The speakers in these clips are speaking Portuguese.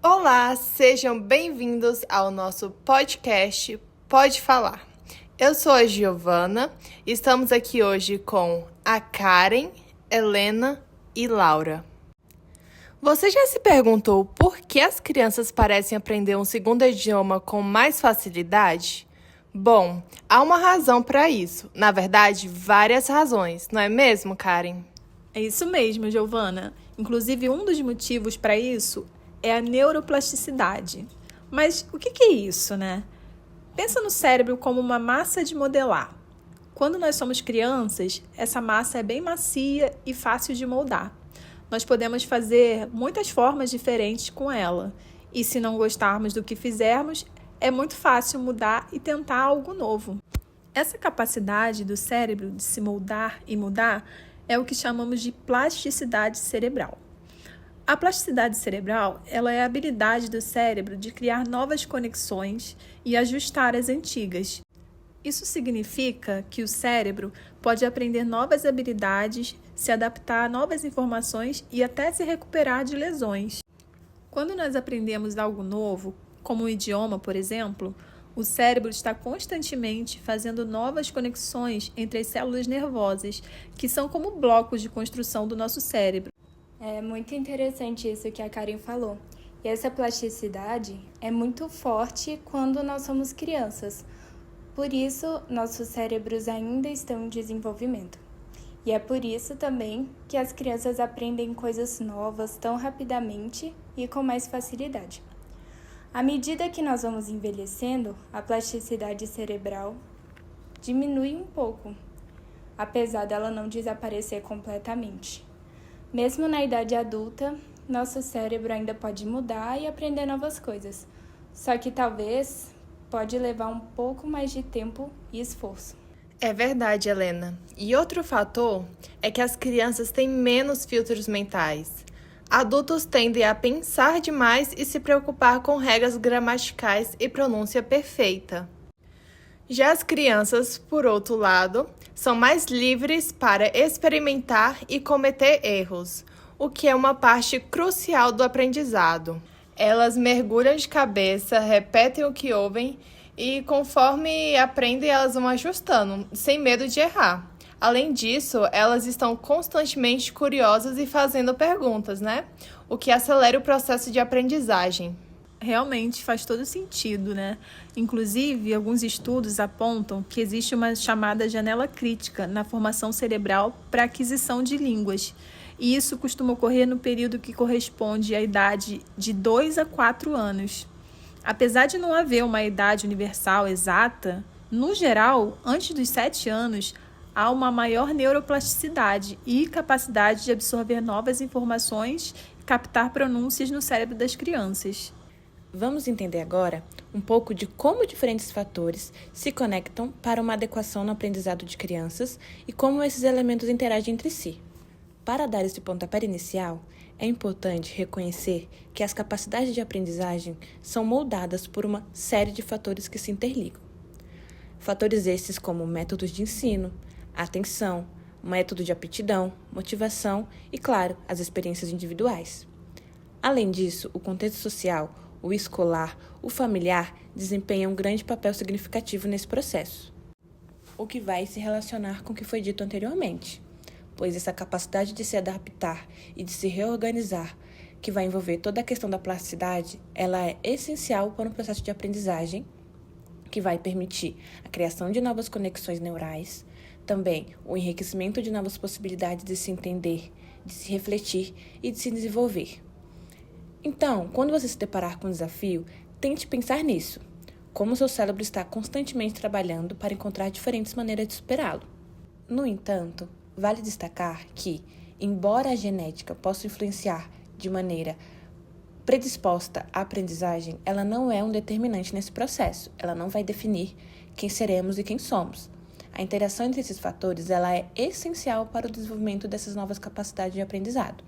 Olá, sejam bem-vindos ao nosso podcast Pode Falar. Eu sou a Giovana e estamos aqui hoje com a Karen, Helena e Laura. Você já se perguntou por que as crianças parecem aprender um segundo idioma com mais facilidade? Bom, há uma razão para isso. Na verdade, várias razões, não é mesmo, Karen? É isso mesmo, Giovana. Inclusive, um dos motivos para isso é a neuroplasticidade. Mas o que é isso, né? Pensa no cérebro como uma massa de modelar. Quando nós somos crianças, essa massa é bem macia e fácil de moldar. Nós podemos fazer muitas formas diferentes com ela. E se não gostarmos do que fizermos, é muito fácil mudar e tentar algo novo. Essa capacidade do cérebro de se moldar e mudar é o que chamamos de plasticidade cerebral. A plasticidade cerebral, ela é a habilidade do cérebro de criar novas conexões e ajustar as antigas. Isso significa que o cérebro pode aprender novas habilidades, se adaptar a novas informações e até se recuperar de lesões. Quando nós aprendemos algo novo, como um idioma, por exemplo, o cérebro está constantemente fazendo novas conexões entre as células nervosas, que são como blocos de construção do nosso cérebro. É muito interessante isso que a Karen falou. E essa plasticidade é muito forte quando nós somos crianças. Por isso, nossos cérebros ainda estão em desenvolvimento. E é por isso também que as crianças aprendem coisas novas tão rapidamente e com mais facilidade. À medida que nós vamos envelhecendo, a plasticidade cerebral diminui um pouco, apesar dela não desaparecer completamente. Mesmo na idade adulta, nosso cérebro ainda pode mudar e aprender novas coisas, só que talvez pode levar um pouco mais de tempo e esforço. É verdade, Helena. E outro fator é que as crianças têm menos filtros mentais. Adultos tendem a pensar demais e se preocupar com regras gramaticais e pronúncia perfeita. Já as crianças, por outro lado, são mais livres para experimentar e cometer erros, o que é uma parte crucial do aprendizado. Elas mergulham de cabeça, repetem o que ouvem e, conforme aprendem, elas vão ajustando, sem medo de errar. Além disso, elas estão constantemente curiosas e fazendo perguntas, né? O que acelera o processo de aprendizagem. Realmente faz todo sentido, né? Inclusive, alguns estudos apontam que existe uma chamada janela crítica na formação cerebral para aquisição de línguas. E isso costuma ocorrer no período que corresponde à idade de 2 a 4 anos. Apesar de não haver uma idade universal exata, no geral, antes dos 7 anos, há uma maior neuroplasticidade e capacidade de absorver novas informações e captar pronúncias no cérebro das crianças. Vamos entender agora um pouco de como diferentes fatores se conectam para uma adequação no aprendizado de crianças e como esses elementos interagem entre si. Para dar esse pontapé inicial, é importante reconhecer que as capacidades de aprendizagem são moldadas por uma série de fatores que se interligam. Fatores esses como métodos de ensino, atenção, método de aptidão, motivação e, claro, as experiências individuais. Além disso, o contexto social, o escolar, o familiar desempenham um grande papel significativo nesse processo, o que vai se relacionar com o que foi dito anteriormente, pois essa capacidade de se adaptar e de se reorganizar, que vai envolver toda a questão da plasticidade, ela é essencial para um processo de aprendizagem que vai permitir a criação de novas conexões neurais, também o enriquecimento de novas possibilidades de se entender, de se refletir e de se desenvolver. Então, quando você se deparar com um desafio, tente pensar nisso. Como seu cérebro está constantemente trabalhando para encontrar diferentes maneiras de superá-lo. No entanto, vale destacar que, embora a genética possa influenciar de maneira predisposta à aprendizagem, ela não é um determinante nesse processo. Ela não vai definir quem seremos e quem somos. A interação entre esses fatores ela é essencial para o desenvolvimento dessas novas capacidades de aprendizado,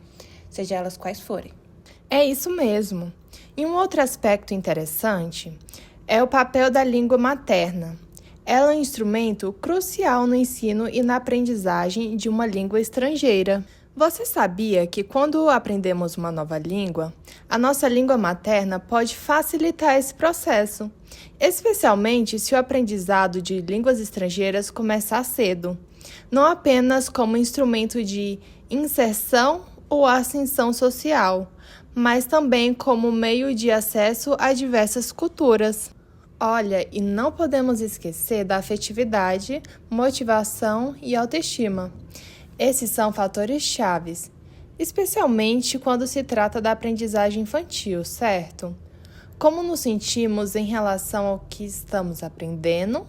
seja elas quais forem. É isso mesmo. E um outro aspecto interessante é o papel da língua materna. Ela é um instrumento crucial no ensino e na aprendizagem de uma língua estrangeira. Você sabia que quando aprendemos uma nova língua, a nossa língua materna pode facilitar esse processo, especialmente se o aprendizado de línguas estrangeiras começar cedo, não apenas como instrumento de inserção ou ascensão social, mas também como meio de acesso a diversas culturas. Olha, e não podemos esquecer da afetividade, motivação e autoestima. Esses são fatores chaves, especialmente quando se trata da aprendizagem infantil, certo? Como nos sentimos em relação ao que estamos aprendendo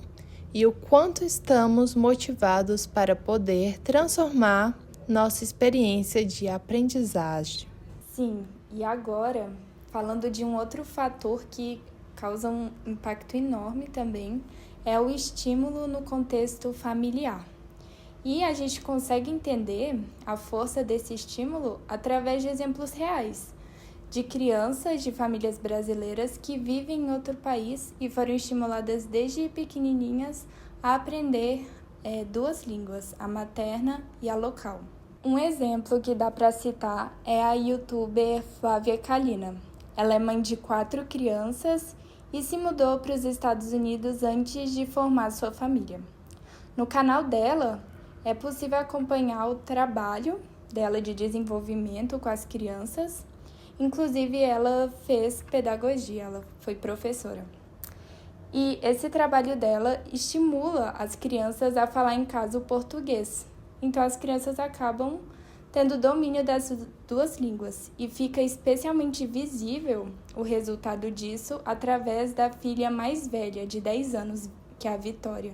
e o quanto estamos motivados para poder transformar nossa experiência de aprendizagem. Sim, e agora, falando de um outro fator que causa um impacto enorme também, é o estímulo no contexto familiar. E a gente consegue entender a força desse estímulo através de exemplos reais, de crianças de famílias brasileiras que vivem em outro país e foram estimuladas desde pequenininhas a aprender duas línguas, a materna e a local. Um exemplo que dá para citar é a youtuber Flávia Kalina. Ela é mãe de 4 crianças e se mudou para os Estados Unidos antes de formar sua família. No canal dela, é possível acompanhar o trabalho dela de desenvolvimento com as crianças. Inclusive, ela fez pedagogia, ela foi professora. E esse trabalho dela estimula as crianças a falar em casa o português. Então, as crianças acabam tendo domínio dessas duas línguas. E fica especialmente visível o resultado disso através da filha mais velha, de 10 anos, que é a Vitória.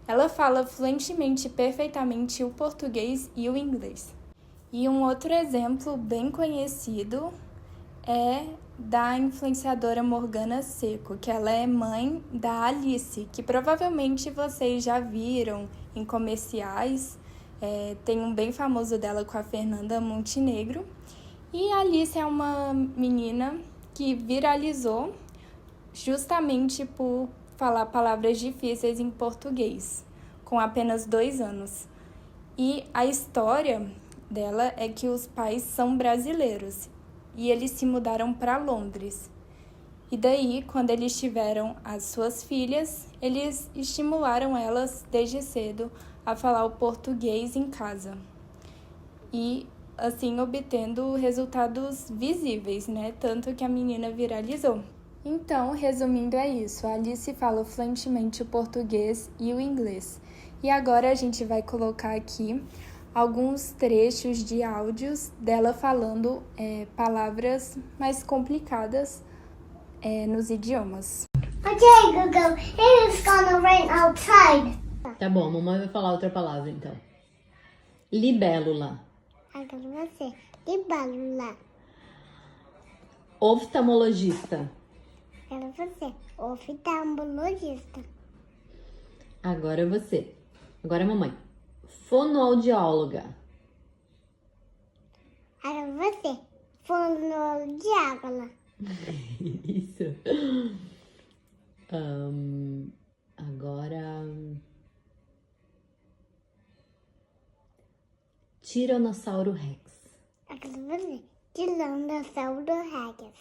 Ela fala fluentemente e perfeitamente o português e o inglês. E um outro exemplo bem conhecido é da influenciadora Morgana Seco, que ela é mãe da Alice, que provavelmente vocês já viram em comerciais. Tem um bem famoso dela com a Fernanda Montenegro. E a Alice é uma menina que viralizou justamente por falar palavras difíceis em português, com apenas 2 anos. E a história dela é que os pais são brasileiros e eles se mudaram para Londres. E daí, quando eles tiveram as suas filhas, eles estimularam elas desde cedo a falar o português em casa. E assim obtendo resultados visíveis, né? Tanto que a menina viralizou. Então, resumindo, é isso. A Alice fala fluentemente o português e o inglês. E agora a gente vai colocar aqui alguns trechos de áudios dela falando palavras mais complicadas nos idiomas. Okay, Google, it's gonna rain outside. Tá bom, a mamãe vai falar outra palavra então. Libélula. Agora você, libélula. Oftalmologista. Agora você, oftalmologista. Agora você. Agora a mamãe. Fonoaudióloga. Agora você, fonoaudióloga. Isso. Agora. Tiranossauro Rex. Agora você, tiranossauro Rex.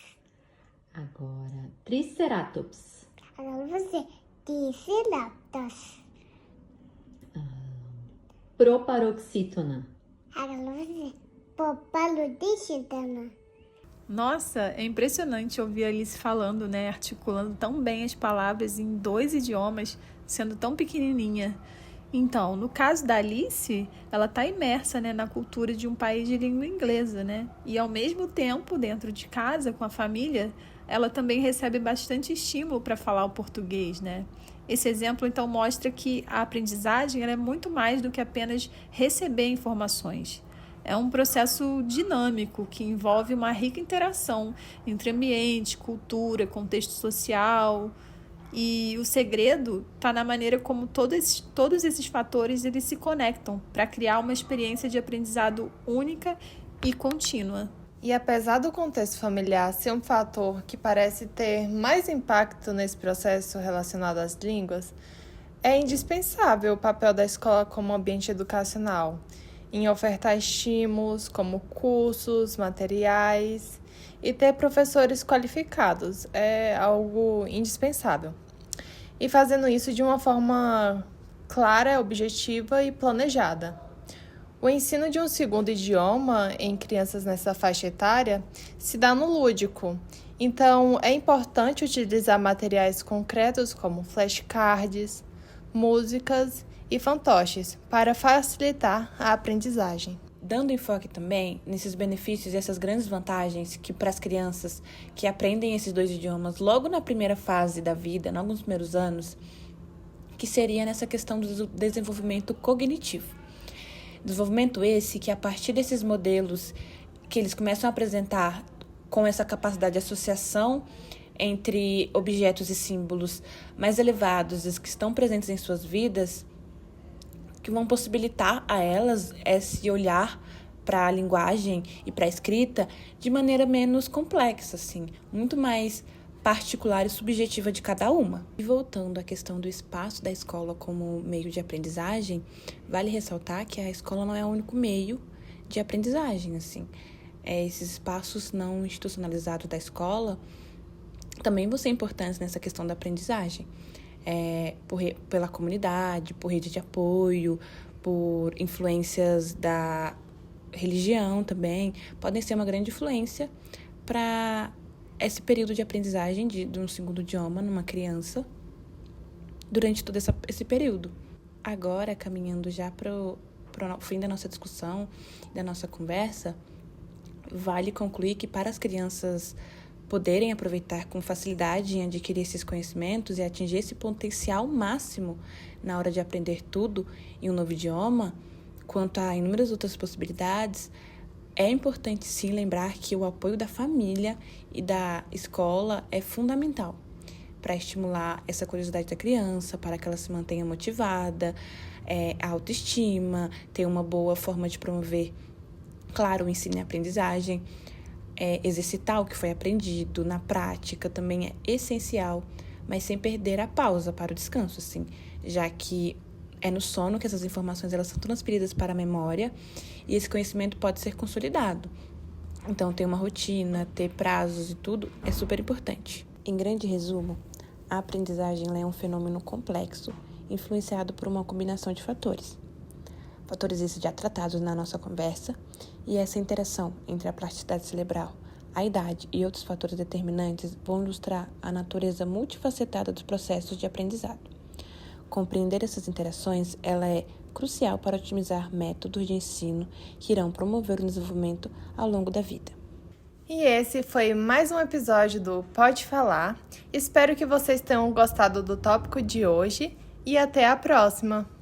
Agora. Triceratops. Agora você, triceratops. Proparoxítona. Agora você, popaludicítona. Nossa, é impressionante ouvir a Alice falando, né? Articulando tão bem as palavras em 2 idiomas, sendo tão pequenininha. Então, no caso da Alice, ela está imersa, né, na cultura de um país de língua inglesa, né? E ao mesmo tempo, dentro de casa, com a família, ela também recebe bastante estímulo para falar o português, né? Esse exemplo, então, mostra que a aprendizagem ela é muito mais do que apenas receber informações. É um processo dinâmico que envolve uma rica interação entre ambiente, cultura, contexto social. E o segredo está na maneira como todos esses fatores eles se conectam para criar uma experiência de aprendizado única e contínua. E apesar do contexto familiar ser um fator que parece ter mais impacto nesse processo relacionado às línguas, é indispensável o papel da escola como ambiente educacional. em ofertar estímulos como cursos, materiais e ter professores qualificados é algo indispensável. E fazendo isso de uma forma clara, objetiva e planejada. O ensino de um segundo idioma em crianças nessa faixa etária se dá no lúdico. Então, é importante utilizar materiais concretos como flashcards, músicas e fantoches para facilitar a aprendizagem. Dando enfoque também nesses benefícios e essas grandes vantagens que para as crianças que aprendem esses 2 idiomas logo na primeira fase da vida, nos primeiros anos, que seria nessa questão do desenvolvimento cognitivo. Desenvolvimento esse que a partir desses modelos que eles começam a apresentar com essa capacidade de associação entre objetos e símbolos mais elevados, os que estão presentes em suas vidas, que vão possibilitar a elas esse olhar para a linguagem e para a escrita de maneira menos complexa, assim, muito mais particular e subjetiva de cada uma. E voltando à questão do espaço da escola como meio de aprendizagem, vale ressaltar que a escola não é o único meio de aprendizagem, assim. Esses espaços não institucionalizados da escola também vão ser importantes nessa questão da aprendizagem. Pela comunidade, por rede de apoio, por influências da religião também, podem ser uma grande influência para esse período de aprendizagem de um segundo idioma numa criança durante todo esse período. Agora, caminhando já para o fim da nossa discussão, da nossa conversa, vale concluir que para as crianças poderem aproveitar com facilidade em adquirir esses conhecimentos e atingir esse potencial máximo na hora de aprender tudo em um novo idioma, quanto a inúmeras outras possibilidades, é importante sim lembrar que o apoio da família e da escola é fundamental para estimular essa curiosidade da criança, para que ela se mantenha motivada, a autoestima, ter uma boa forma de promover, claro, o ensino e a aprendizagem, exercitar o que foi aprendido na prática também é essencial, mas sem perder a pausa para o descanso, assim, já que é no sono que essas informações elas são transferidas para a memória e esse conhecimento pode ser consolidado. Então, ter uma rotina, ter prazos e tudo é super importante. Em grande resumo, a aprendizagem é um fenômeno complexo, influenciado por uma combinação de fatores. Fatores esses já tratados na nossa conversa, e essa interação entre a plasticidade cerebral, a idade e outros fatores determinantes vão ilustrar a natureza multifacetada dos processos de aprendizado. Compreender essas interações ela é crucial para otimizar métodos de ensino que irão promover o desenvolvimento ao longo da vida. E esse foi mais um episódio do Pode Falar. Espero que vocês tenham gostado do tópico de hoje e até a próxima!